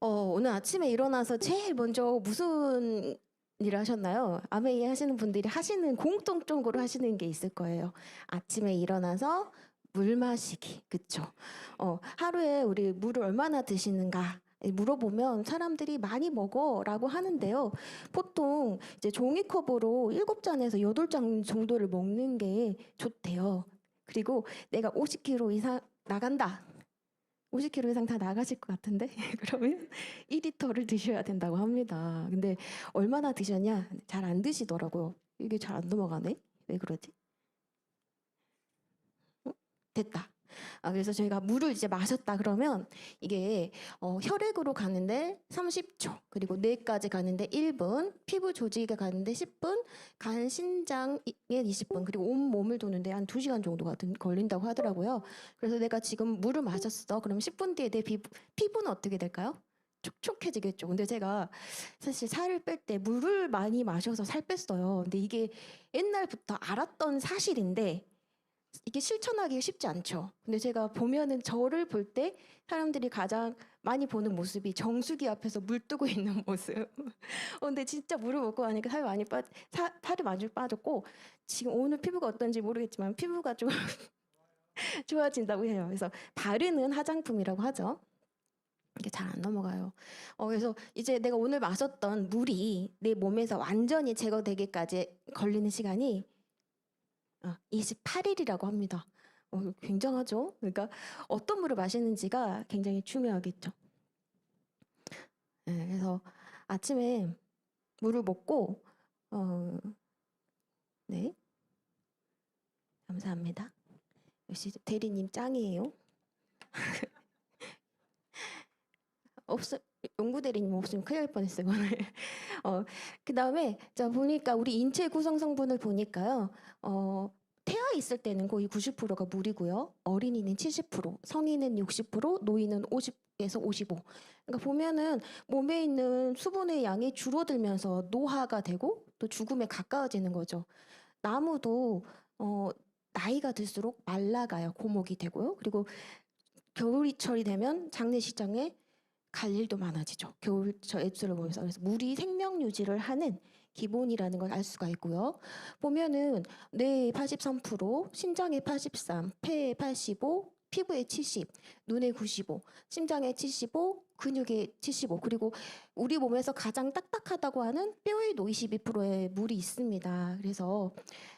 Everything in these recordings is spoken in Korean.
오늘 아침에 일어나서 제일 먼저 무슨 일을 하셨나요? 아메이 하시는 분들이 하시는 공통적으로 하시는 게 있을 거예요. 아침에 일어나서 물 마시기, 그쵸? 하루에 우리 물을 얼마나 드시는가? 물어보면 사람들이 많이 먹어라고 하는데요. 보통 이제 종이컵으로 7잔에서 8잔 정도를 먹는 게 좋대요. 그리고 내가 50kg 이상 나간다. 50kg 이상 다 나가실 것 같은데 그러면 2리터를 드셔야 된다고 합니다. 근데 얼마나 드셨냐? 잘 안 드시더라고요. 이게 잘 안 넘어가네. 왜 그러지? 됐다. 그래서 저희가 물을 이제 마셨다 그러면 이게 혈액으로 가는데 30초, 그리고 뇌까지 가는데 1분, 피부 조직에 가는데 10분, 간 신장에 20분, 그리고 온 몸을 도는데 한 2시간 정도가 걸린다고 하더라고요. 그래서 내가 지금 물을 마셨어. 그럼 10분 뒤에 내 피부는 어떻게 될까요? 촉촉해지겠죠. 근데 제가 사실 살을 뺄 때 물을 많이 마셔서 살 뺐어요. 근데 이게 옛날부터 알았던 사실인데 이게 실천하기 쉽지 않죠. 근데 제가 보면은 저를 볼 때 사람들이 가장 많이 보는 모습이 정수기 앞에서 물 뜨고 있는 모습. 근데 진짜 물을 먹고 나니까 살이 많이 빠졌고 지금 오늘 피부가 어떤지 모르겠지만 피부가 좀 좋아진다고 해요. 그래서 바르는 화장품이라고 하죠. 이게 잘 안 넘어가요. 그래서 이제 내가 오늘 마셨던 물이 내 몸에서 완전히 제거되기까지 걸리는 시간이 28일이라고 합니다. 굉장하죠? 그러니까 어떤 물을 마시는지가 굉장히 중요하겠죠. 네, 그래서 아침에 물을 먹고, 네, 감사합니다. 역시 대리님 짱이에요. 연구 대리님 없으면 큰일 날 뻔했어요, 오늘. 그 다음에, 자, 보니까 우리 인체 구성 성분을 보니까요, 태아 있을 때는 거의 90%가 물이고요. 어린이는 70%, 성인은 60%, 노인은 50에서 55. 그러니까 보면은 몸에 있는 수분의 양이 줄어들면서 노화가 되고 또 죽음에 가까워지는 거죠. 나무도 나이가 들수록 말라가요. 고목이 되고요. 그리고 겨울철이 되면 장례식장에 갈 일도 많아지죠. 겨울철 앱수를 보면서. 그래서 물이 생명 유지를 하는 기본이라는 걸 알 수가 있고요. 보면은 뇌의 83%, 심장의 83, 폐의 85, 피부의 70, 눈의 95, 심장의 75, 근육의 75, 그리고 우리 몸에서 가장 딱딱하다고 하는 뼈에도 22%의 물이 있습니다. 그래서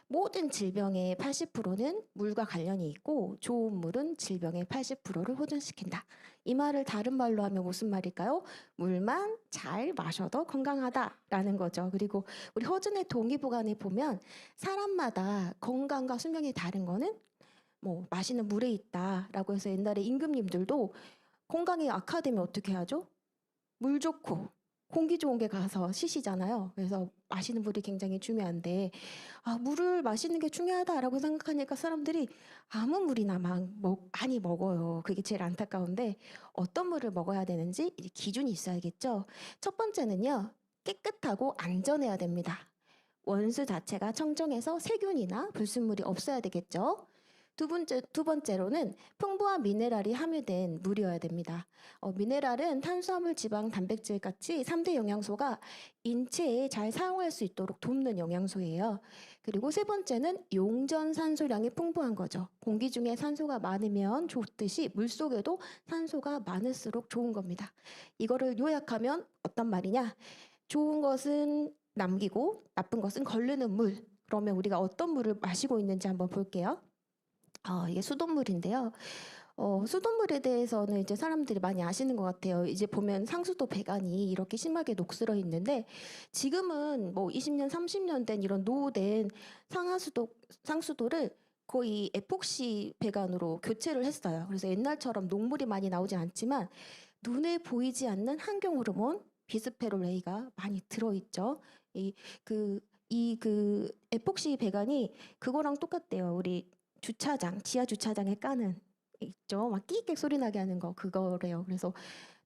모든 질병의 80%는 물과 관련이 있고 좋은 물은 질병의 80%를 호전시킨다. 이 말을 다른 말로 하면 무슨 말일까요? 물만 잘 마셔도 건강하다라는 거죠. 그리고 우리 허준의 동의보감에 보면 사람마다 건강과 수명이 다른 거는 뭐 마시는 물에 있다라고 해서 옛날에 임금님들도 건강이 악화되면 어떻게 하죠? 물 좋고 공기 좋은 게 가서 쉬시잖아요. 그래서 마시는 물이 굉장히 중요한데 물을 마시는 게 중요하다라고 생각하니까 사람들이 아무 물이나 많이 먹어요. 그게 제일 안타까운데 어떤 물을 먹어야 되는지 기준이 있어야겠죠. 첫 번째는요. 깨끗하고 안전해야 됩니다. 원수 자체가 청정해서 세균이나 불순물이 없어야 되겠죠. 두 번째로는 풍부한 미네랄이 함유된 물이어야 됩니다. 미네랄은 탄수화물, 지방, 단백질 같이 3대 영양소가 인체에 잘 사용할 수 있도록 돕는 영양소예요. 그리고 세 번째는 용전 산소량이 풍부한 거죠. 공기 중에 산소가 많으면 좋듯이 물속에도 산소가 많을수록 좋은 겁니다. 이거를 요약하면 어떤 말이냐? 좋은 것은 남기고 나쁜 것은 거르는 물. 그러면 우리가 어떤 물을 마시고 있는지 한번 볼게요. 이게 수돗물인데요. 수돗물에 대해서는 이제 사람들이 많이 아시는 것 같아요. 이제 보면 상수도 배관이 이렇게 심하게 녹슬어 있는데 지금은 뭐 20년, 30년 된 이런 노후된 상수도를 거의 에폭시 배관으로 교체를 했어요. 그래서 옛날처럼 녹물이 많이 나오진 않지만 눈에 보이지 않는 환경 호르몬 비스페롤 A가 많이 들어있죠. 그 에폭시 배관이 그거랑 똑같대요. 우리 지하 주차장에 까는 있죠. 막 끼익끼익 소리 나게 하는 거 그거래요. 그래서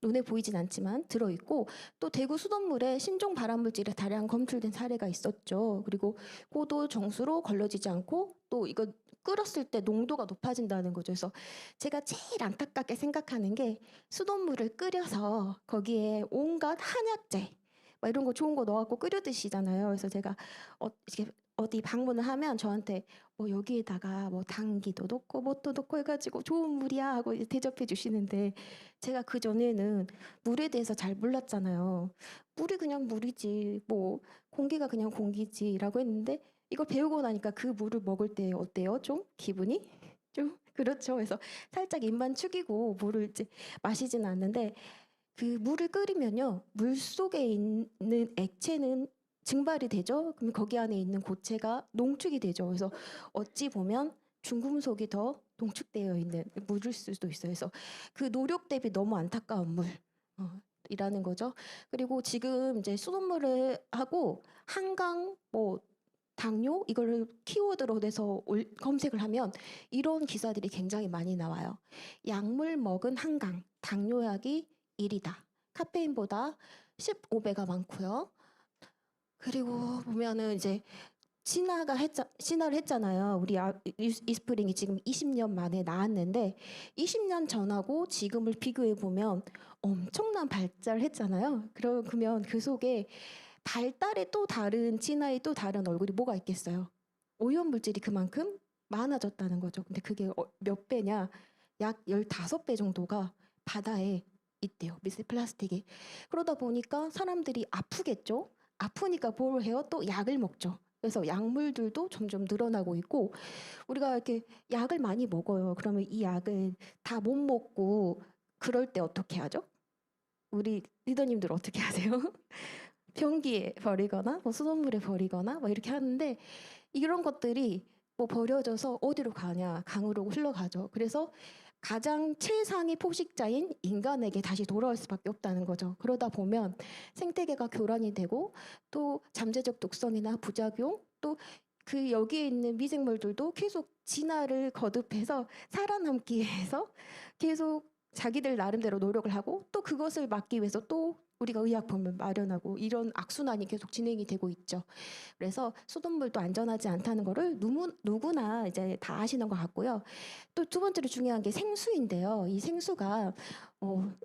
눈에 보이진 않지만 들어있고 또 대구 수돗물에 신종 발암물질이 다량 검출된 사례가 있었죠. 그리고 고도 정수로 걸러지지 않고 또 이거 끓었을 때 농도가 높아진다는 거죠. 그래서 제가 제일 안타깝게 생각하는 게 수돗물을 끓여서 거기에 온갖 한약재 막 이런 거 좋은 거 넣어갖고 끓여 드시잖아요. 그래서 제가 이렇게 어디 방문을 하면 저한테 뭐 여기에다가 뭐 당기도 넣고 뭣도 넣고 해가지고 좋은 물이야 하고 이제 대접해 주시는데 제가 그 전에는 물에 대해서 잘 몰랐잖아요. 물이 그냥 물이지 뭐 공기가 그냥 공기지라고 했는데 이걸 배우고 나니까 그 물을 먹을 때 어때요? 좀 기분이 좀 그렇죠. 그래서 살짝 입만 축이고 물을 이제 마시지는 않는데 그 물을 끓이면요 물 속에 있는 액체는 증발이 되죠. 그럼 거기 안에 있는 고체가 농축이 되죠. 그래서 어찌 보면 중금속이 더 농축되어 있는 물일 수도 있어요. 그래서 그 노력 대비 너무 안타까운 물. 이라는 거죠. 그리고 지금 이제 수돗물을 하고 한강 뭐 당뇨 이거를 키워드로 해서 검색을 하면 이런 기사들이 굉장히 많이 나와요. 약물 먹은 한강 당뇨약이 1위다. 카페인보다 15배가 많고요. 그리고 보면은 이제 진화를 했잖아요. 우리 이스프링이 지금 20년 만에 나왔는데 20년 전하고 지금을 비교해 보면 엄청난 발전을 했잖아요. 그러면 그 속에 발달의 또 다른 진화의 또 다른 얼굴이 뭐가 있겠어요? 오염물질이 그만큼 많아졌다는 거죠. 근데 그게 몇 배냐? 약 15배 정도가 바다에 있대요. 미세 플라스틱이. 그러다 보니까 사람들이 아프겠죠? 아프니까 뭘 해요? 또 약을 먹죠. 그래서 약물들도 점점 늘어나고 있고 우리가 이렇게 약을 많이 먹어요. 그러면 이 약을 다 못 먹고 그럴 때 어떻게 하죠? 우리 리더님들 어떻게 하세요? 변기에 버리거나 뭐 수돗물에 버리거나 뭐 이렇게 하는데 이런 것들이 뭐 버려져서 어디로 가냐? 강으로 흘러가죠. 그래서 가장 최상의 포식자인 인간에게 다시 돌아올 수밖에 없다는 거죠. 그러다 보면 생태계가 교란이 되고 또 잠재적 독성이나 부작용 또 그 여기에 있는 미생물들도 계속 진화를 거듭해서 살아남기 위해서 계속 자기들 나름대로 노력을 하고 또 그것을 막기 위해서 또 우리가 의약품을 마련하고 이런 악순환이 계속 진행이 되고 있죠. 그래서 수돗물도 안전하지 않다는 거를 누구나 이제 다 아시는 것 같고요. 또 두 번째로 중요한 게 생수인데요. 이 생수가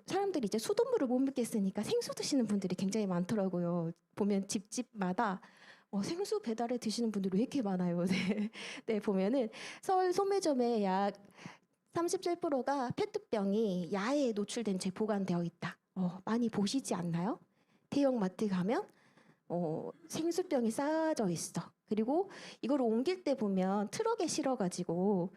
사람들이 이제 수돗물을 못 믿겠으니까 생수 드시는 분들이 굉장히 많더라고요. 보면 집집마다 생수 배달해 드시는 분들이 왜 이렇게 많아요. 네, 네 보면은 서울 소매점에 약 37%가 페트병이 야외에 노출된 채 보관되어 있다. 많이 보시지 않나요? 대형마트 가면 생수병이 쌓여져 있어. 그리고 이걸 옮길 때 보면 트럭에 실어가지고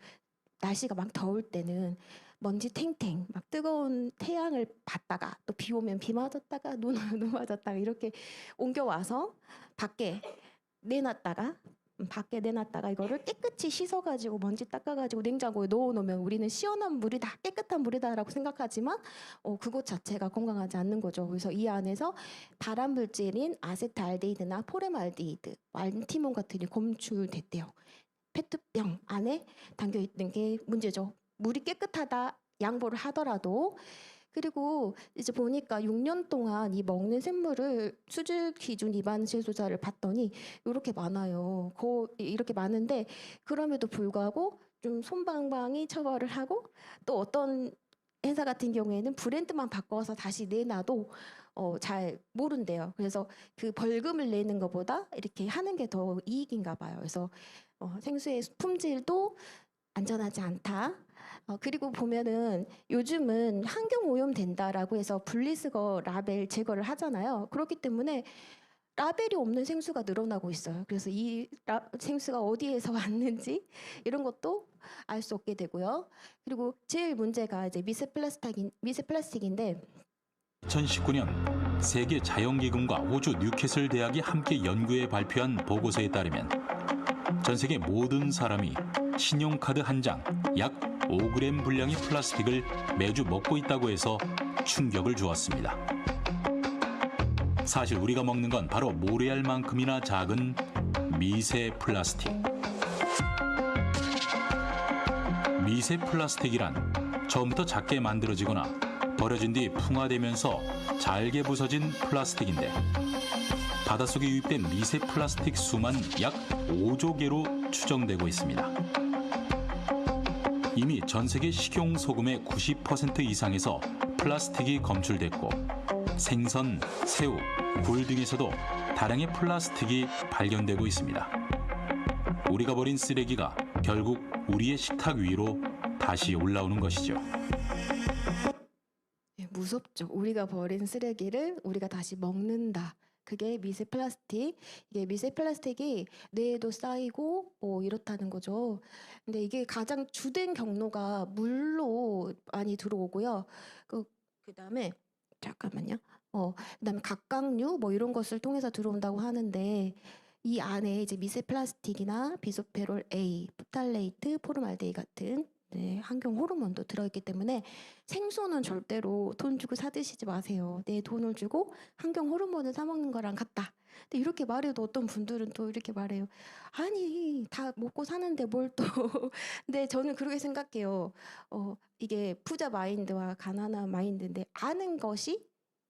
날씨가 막 더울 때는 먼지 탱탱 막 뜨거운 태양을 받다가 또 비 오면 비 맞았다가 눈 맞았다가 이렇게 옮겨와서 밖에 내놨다가 이거를 깨끗이 씻어가지고 먼지 닦아가지고 냉장고에 넣어놓으면 우리는 시원한 물이다, 깨끗한 물이다라고 생각하지만 그것 자체가 건강하지 않는 거죠. 그래서 이 안에서 발암 물질인 아세트알데히드나 포름알데히드, 안티몬 같은 게 검출됐대요. 페트병 안에 담겨 있는 게 문제죠. 물이 깨끗하다 양보를 하더라도. 그리고 이제 보니까 6년 동안 이 먹는 샘물을 수질 기준 위반 재조사를 봤더니 이렇게 많아요. 이렇게 많은데 그럼에도 불구하고 좀 솜방망이 처벌을 하고 또 어떤 회사 같은 경우에는 브랜드만 바꿔서 다시 내놔도 잘 모른대요. 그래서 그 벌금을 내는 것보다 이렇게 하는 게 더 이익인가 봐요. 그래서 생수의 품질도 안전하지 않다. 그리고 보면은 요즘은 환경 오염 된다라고 해서 분리수거 라벨 제거를 하잖아요. 그렇기 때문에 라벨이 없는 생수가 늘어나고 있어요. 그래서 이 생수가 어디에서 왔는지 이런 것도 알 수 없게 되고요. 그리고 제일 문제가 이제 미세 플라스틱인데 2019년 세계 자연기금과 호주 뉴캐슬 대학이 함께 연구해 발표한 보고서에 따르면 전 세계 모든 사람이 신용카드 한 장 약 5g 분량의 플라스틱을 매주 먹고 있다고 해서 충격을 주었습니다. 사실 우리가 먹는 건 바로 모래알만큼이나 작은 미세 플라스틱. 미세 플라스틱이란 처음부터 작게 만들어지거나 버려진 뒤 풍화되면서 잘게 부서진 플라스틱인데 바닷속에 유입된 미세 플라스틱 수만 약 5조 개로 추정되고 있습니다. 이미 전 세계 식용 소금의 90% 이상에서 플라스틱이 검출됐고 생선, 새우, 굴 등에서도 다량의 플라스틱이 발견되고 있습니다. 우리가 버린 쓰레기가 결국 우리의 식탁 위로 다시 올라오는 것이죠. 무섭죠. 우리가 버린 쓰레기를 우리가 다시 먹는다. 그게 미세 플라스틱. 이게 미세 플라스틱이 뇌에도 쌓이고 이렇다는 거죠. 근데 이게 가장 주된 경로가 물로 많이 들어오고요. 그다음에 잠깐만요. 그다음에 각각류 이런 것을 통해서 들어온다고 하는데 이 안에 이제 미세 플라스틱이나 비소페롤 A, 프탈레이트, 포름알데히 같은 환경 호르몬도 들어있기 때문에 생선은 절대로 돈 주고 사 드시지 마세요. 내 돈을 주고 환경 호르몬을 사 먹는 거랑 같다. 근데 이렇게 말해도 어떤 분들은 또 이렇게 말해요. 아니 다 먹고 사는데 뭘 또. 근데 저는 그렇게 생각해요. 이게 부자 마인드와 가난한 마인드인데 아는 것이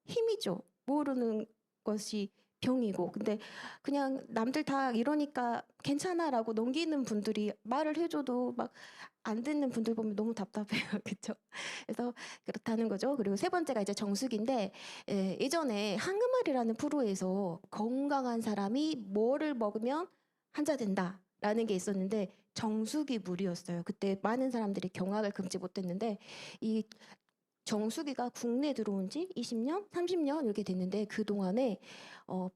힘이죠. 모르는 것이 병이고. 근데 그냥 남들 다 이러니까 괜찮아라고 넘기는 분들이 말을 해줘도 막 안 듣는 분들 보면 너무 답답해요. 그렇죠? 그래서 그렇다는 거죠. 그리고 세 번째가 이제 정수기인데 예전에 한금알이라는 프로에서 건강한 사람이 뭐를 먹으면 한자 된다라는 게 있었는데 정수기 물이었어요. 그때 많은 사람들이 경악을 금치 못했는데 이 정수기가 국내에 들어온 지 20년, 30년 이렇게 됐는데 그동안에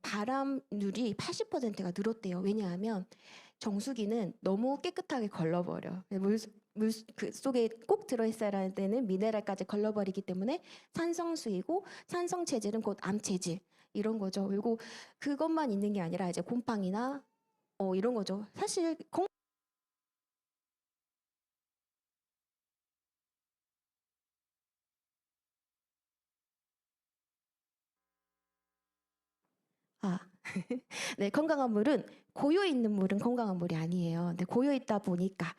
발암률이 80%가 늘었대요. 왜냐하면 정수기는 너무 깨끗하게 걸러버려. 물 그 속에 꼭 들어있어야 되는 미네랄까지 걸러버리기 때문에 산성수이고 산성 체질은 곧 암 체질 이런 거죠. 그리고 그것만 있는 게 아니라 이제 곰팡이나 이런 거죠. 사실 네, 건강한 물은 고여 있는 물은 건강한 물이 아니에요. 근데 고여 있다 보니까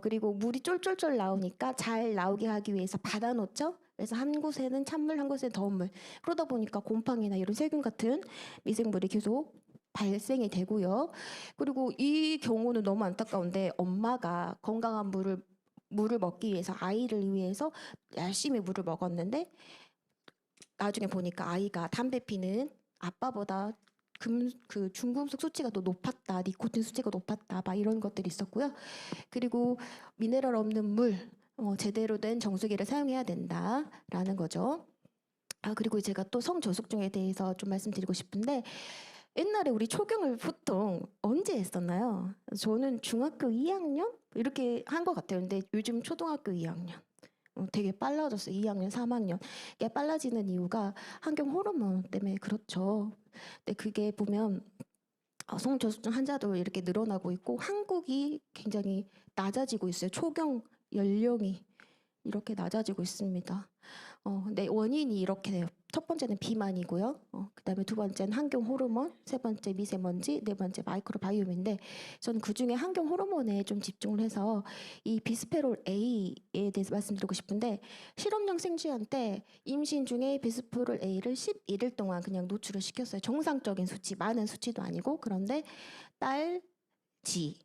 그리고 물이 쫄쫄쫄 나오니까 잘 나오게 하기 위해서 받아놓죠. 그래서 한 곳에는 찬물, 한 곳에는 더운 물. 그러다 보니까 곰팡이나 이런 세균 같은 미생물이 계속 발생이 되고요. 그리고 이 경우는 너무 안타까운데 엄마가 건강한 물을 먹기 위해서 아이를 위해서 열심히 물을 먹었는데 나중에 보니까 아이가 담배 피는 아빠보다 그 중금속 수치가 더 높았다, 니코틴 수치가 높았다, 막 이런 것들이 있었고요. 그리고 미네랄 없는 물, 제대로 된 정수기를 사용해야 된다라는 거죠. 그리고 제가 또 성저숙증에 대해서 좀 말씀드리고 싶은데 옛날에 우리 초경을 보통 언제 했었나요? 저는 중학교 2학년 이렇게 한 것 같아요. 근데 요즘 초등학교 2학년. 되게 빨라졌어요. 2학년, 3학년. 이게 빨라지는 이유가 환경 호르몬 때문에 그렇죠. 근데 그게 보면 성저숙증 환자도 이렇게 늘어나고 있고 한국이 굉장히 낮아지고 있어요. 초경 연령이 이렇게 낮아지고 있습니다. 근데 원인이 이렇게 돼요. 첫 번째는 비만이고요. 그다음에 두 번째는 환경 호르몬, 세 번째 미세먼지, 네 번째 마이크로바이옴인데 저는 그중에 환경 호르몬에 좀 집중을 해서 이 비스페롤 A에 대해서 말씀드리고 싶은데 실험용 생쥐한테 임신 중에 비스페롤 A를 11일 동안 그냥 노출을 시켰어요. 정상적인 수치, 많은 수치도 아니고 그런데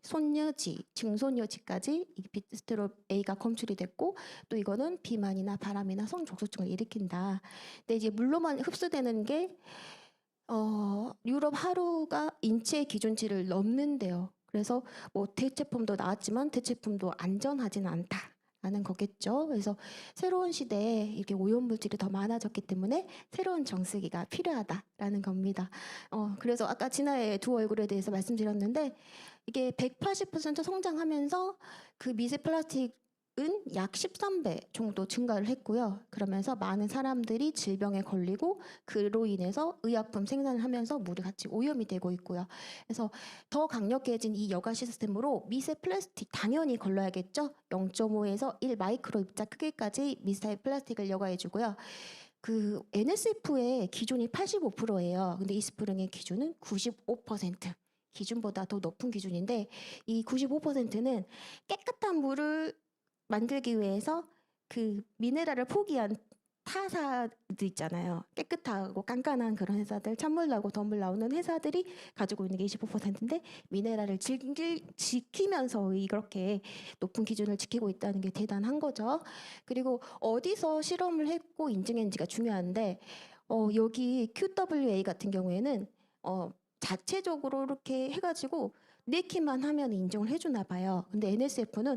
손녀지, 증손녀지까지 이 비스페롤 A가 검출이 됐고 또 이거는 비만이나 바람이나 성적소증을 일으킨다. 근데 이제 물로만 흡수되는 게 유럽 하루가 인체 기준치를 넘는데요. 그래서 뭐 대체품도 나왔지만 대체품도 안전하지는 않다라는 거겠죠. 그래서 새로운 시대에 이렇게 오염물질이 더 많아졌기 때문에 새로운 정수기가 필요하다라는 겁니다. 그래서 아까 진아의 두 얼굴에 대해서 말씀드렸는데 이게 180% 성장하면서 그 미세 플라스틱은 약 13배 정도 증가를 했고요. 그러면서 많은 사람들이 질병에 걸리고 그로 인해서 의약품 생산을 하면서 물이 같이 오염이 되고 있고요. 그래서 더 강력해진 이 여가 시스템으로 미세 플라스틱 당연히 걸러야겠죠. 0.5에서 1 마이크로 입자 크기까지 미세 플라스틱을 여과해주고요. 그 NSF의 기준이 85%예요. 근데 이스프링의 기준은 95%. 기준보다 더 높은 기준인데 이 95%는 깨끗한 물을 만들기 위해서 그 미네랄을 포기한 타사들 있잖아요. 깨끗하고 깐깐한 그런 회사들, 찬물 나고 덤물 나오는 회사들이 가지고 있는 게 25%인데 미네랄을 지키면서 이렇게 높은 기준을 지키고 있다는 게 대단한 거죠. 그리고 어디서 실험을 했고 인증했는지가 중요한데 여기 QWA 같은 경우에는 자체적으로 이렇게 해가지고 내키만 하면 인정을 해주나 봐요. 근데 NSF는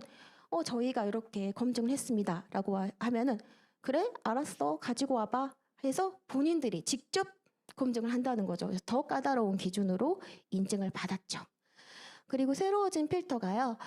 저희가 이렇게 검증을 했습니다라고 하면은 그래 알았어 가지고 와봐 해서 본인들이 직접 검증을 한다는 거죠. 그래서 더 까다로운 기준으로 인증을 받았죠. 그리고 새로워진 필터가요.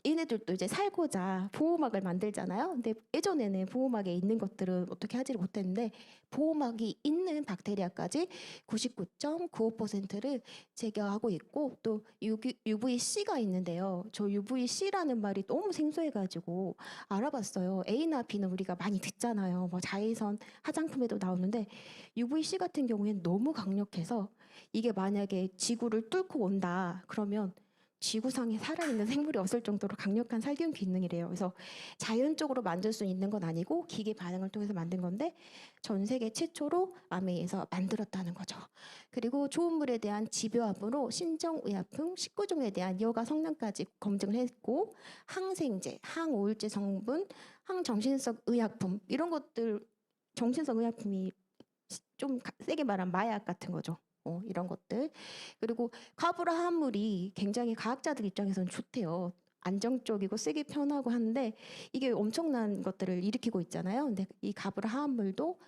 얘네들도 이제 살고자 보호막을 만들잖아요. 근데 예전에는 보호막에 있는 것들은 어떻게 하지를 못했는데 보호막이 있는 박테리아까지 99.95%를 제거하고 있고 또 UVC가 있는데요. 저 UVC라는 말이 너무 생소해가지고 알아봤어요. A나 B는 우리가 많이 듣잖아요. 뭐 자외선 화장품에도 나오는데 UVC 같은 경우에는 너무 강력해서 이게 만약에 지구를 뚫고 온다 그러면 지구상에 살아있는 생물이 없을 정도로 강력한 살균 기능이래요. 그래서 자연적으로 만들 수 있는 건 아니고 기계 반응을 통해서 만든 건데 전 세계 최초로 아메이에서 만들었다는 거죠. 그리고 좋은 물에 대한 집요함으로 신정의약품 19종에 대한 여가 성능까지 검증을 했고 항생제, 항우울제 성분, 항정신성 의약품 이런 것들 정신성 의약품이 좀 세게 말하면 마약 같은 거죠. 이런 것들. 그리고 카브라 화합물이 굉장히 과학자들 입장에서는 좋대요. 안정적이고 쓰기 편하고 하는데 이게 엄청난 것들을 일으키고 있잖아요. 근데 이 카브라 화합물도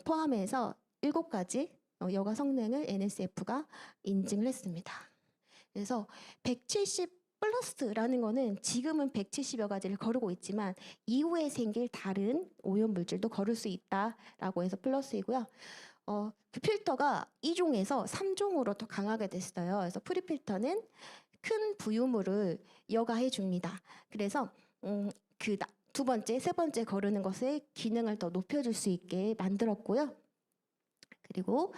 포함해서 7가지 여가 성능을 NSF가 인증을 했습니다. 그래서 170 플러스라는 거는 지금은 170여 가지를 거르고 있지만 이후에 생길 다른 오염 물질도 거를 수 있다라고 해서 플러스이고요. 그 필터가 2종에서 3종으로 더 강하게 됐어요. 그래서 프리필터는 큰 부유물을 여가해 줍니다. 그래서 두 번째, 세 번째 거르는 것의 기능을 더 높여줄 수 있게 만들었고요. 그리고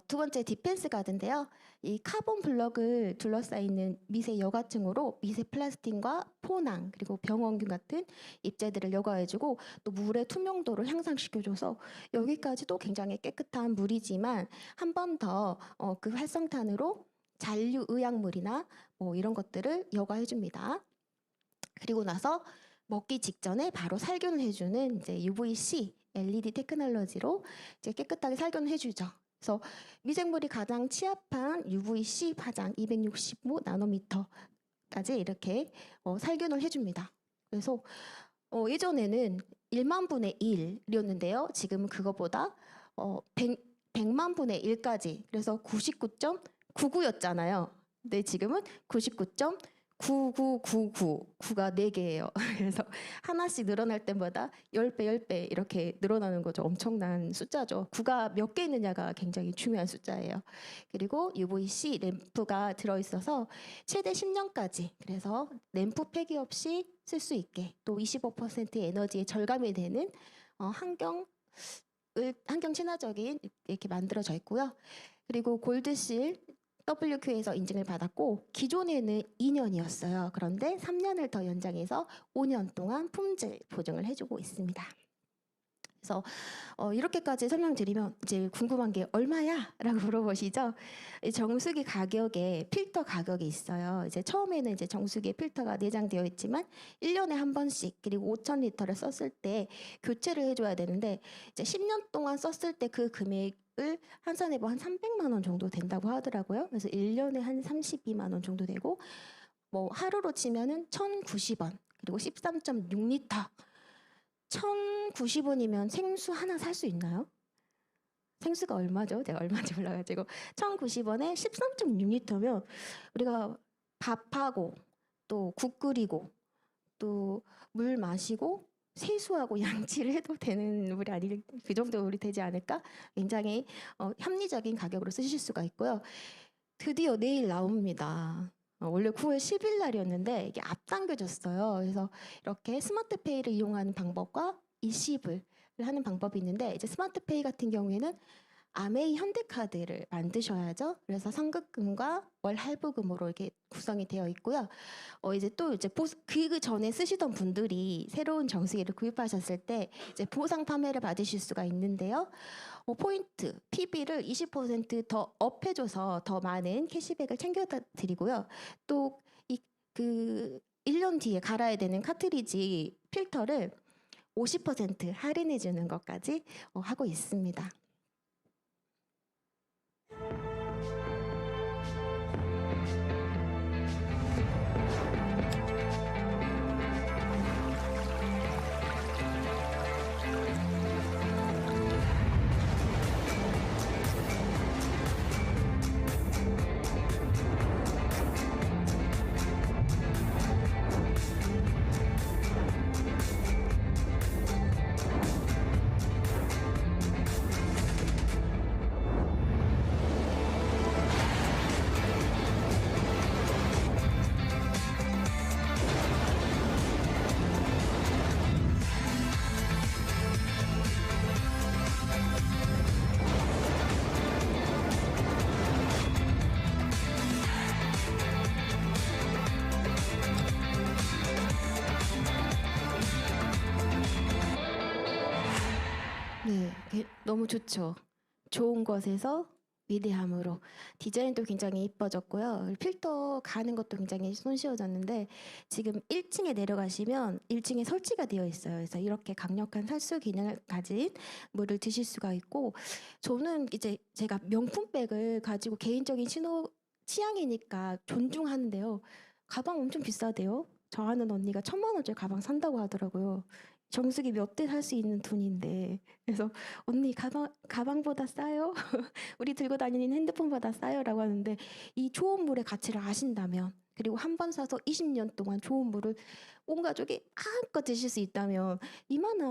두 번째 디펜스 가드인데요. 이 카본 블럭을 둘러싸이는 미세 여과층으로 미세 플라스틴과 포낭 그리고 병원균 같은 입자들을 여과해주고 또 물의 투명도를 향상시켜줘서 여기까지도 굉장히 깨끗한 물이지만 한 번 더 그 활성탄으로 잔류 의약물이나 뭐 이런 것들을 여과해줍니다. 그리고 나서 먹기 직전에 바로 살균을 해주는 이제 UVC LED 테크놀로지로 이제 깨끗하게 살균을 해주죠. 그래서 미생물이 가장 취합한 UVC 파장 265 나노미터까지 이렇게 살균을 해줍니다. 그래서 예전에는 1만 분의 1이었는데요. 지금은 그거보다 100만 분의 1까지 그래서 99.99였잖아요. 근데 지금은 99.99999가 4개예요. 그래서 하나씩 늘어날 때마다 10배, 10배 이렇게 늘어나는 거죠. 엄청난 숫자죠. 9가 몇 개 있느냐가 굉장히 중요한 숫자예요. 그리고 UVC 램프가 들어있어서 최대 10년까지 그래서 램프 폐기 없이 쓸 수 있게 또 25%의 에너지의 절감이 되는 환경 친화적인 이렇게 만들어져 있고요. 그리고 골드실 WQ에서 인증을 받았고 기존에는 2년이었어요. 그런데 3년을 더 연장해서 5년 동안 품질 보증을 해주고 있습니다. 그래서 이렇게까지 설명드리면 이제 궁금한 게 얼마야? 라고 물어보시죠. 이 정수기 가격에 필터 가격이 있어요. 이제 처음에는 이제 정수기에 필터가 내장되어 있지만 1년에 한 번씩 그리고 5,000리터를 썼을 때 교체를 해줘야 되는데 이제 10년 동안 썼을 때 그 금액을 환산해 보면 한 300만 원 정도 된다고 하더라고요. 그래서 1년에 한 32만 원 정도 되고 뭐 하루로 치면은 1,090원 그리고 13.6리터 1,090원이면 생수 하나 살 수 있나요? 생수가 얼마죠? 제가 얼마인지 몰라가지고 1,090원에 13.6리터면 우리가 밥하고 또 국 끓이고 또 물 마시고 세수하고 양치를 해도 되는 물이 아니 그 정도 물이 되지 않을까? 굉장히 합리적인 가격으로 쓰실 수가 있고요. 드디어 내일 나옵니다. 원래 9월 10일 날이었는데 이게 앞당겨졌어요. 그래서 이렇게 스마트페이를 이용하는 방법과 이시블을 하는 방법이 있는데 이제 스마트페이 같은 경우에는 아메이 현대카드를 만드셔야죠. 그래서 상급금과 월 할부금으로 이렇게 구성이 되어 있고요. 이제 또 이제 그 전에 쓰시던 분들이 새로운 정수기를 구입하셨을 때 이제 보상 판매를 받으실 수가 있는데요. 포인트, PB를 20% 더 업해줘서 더 많은 캐시백을 챙겨드리고요. 또 그 1년 뒤에 갈아야 되는 카트리지 필터를 50% 할인해 주는 것까지 하고 있습니다. 네, 너무 좋죠. 좋은 것에서 위대함으로 디자인도 굉장히 이뻐졌고요. 필터 가는 것도 굉장히 손쉬워졌는데 지금 1층에 내려가시면 1층에 설치가 되어 있어요. 그래서 이렇게 강력한 살수 기능을 가진 물을 드실 수가 있고 저는 이제 제가 명품백을 가지고 개인적인 취향이니까 존중하는데요. 가방 엄청 비싸대요. 저 아는 언니가 1,000만 원짜리 가방 산다고 하더라고요. 정수기 몇 대 살 수 있는 돈인데. 그래서 언니 가방보다 싸요? 우리 들고 다니는 핸드폰보다 싸요라고 하는데 이 좋은 물의 가치를 아신다면 그리고 한 번 사서 20년 동안 좋은 물을 온 가족이 마음껏 드실 수 있다면 이만한